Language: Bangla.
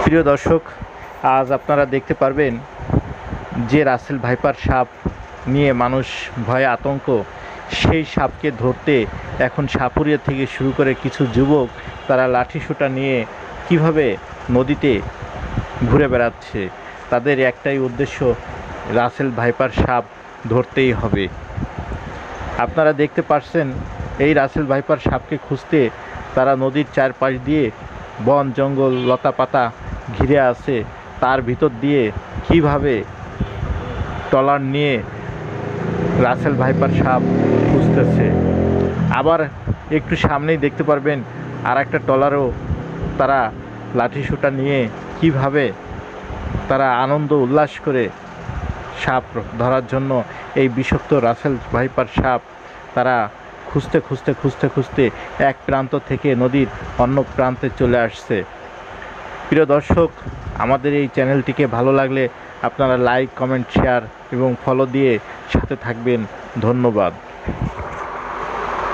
প্রিয় দর্শক, আজ আপনারা দেখতে পারবেন যে রাসেল ভাইপার সাপ নিয়ে মানুষ ভয়ে আতঙ্ক, সেই সাপকে ধরতে এখন সাপুরিয়া থেকে শুরু করে কিছু যুবক তারা লাঠিসোঁটা নিয়ে কিভাবে নদীতে ঘুরে বেড়াচ্ছে। তাদের একটাই উদ্দেশ্য, রাসেল ভাইপার সাপ ধরতেই হবে। আপনারা দেখতে পাচ্ছেন এই রাসেল ভাইপার সাপকে খুঁজতে তারা নদীর চারপাশ দিয়ে বন জঙ্গল লতা পাতা ঘিরে আছে, তার ভিতর দিয়ে কিভাবে ট্রলার নিয়ে রাসেল ভাইপার সাপ খুঁজতেছে। আবার একটু সামনেই দেখতে পারবেন আর একটা ট্রলারও তারা লাঠিসোঁটা নিয়ে কিভাবে তারা আনন্দ উল্লাস করে সাপ ধরার জন্য এই বিষাক্ত রাসেল ভাইপার সাপ তারা খুঁজতে খুঁজতে খুঁজতে খুঁজতে এক প্রান্ত থেকে নদীর অন্য প্রান্তে চলে আসছে। প্রিয় দর্শক, আমাদের এই চ্যানেলটিকে ভালো লাগলে আপনারা লাইক, কমেন্ট, শেয়ার এবং ফলো দিয়ে সাথে থাকবেন। ধন্যবাদ।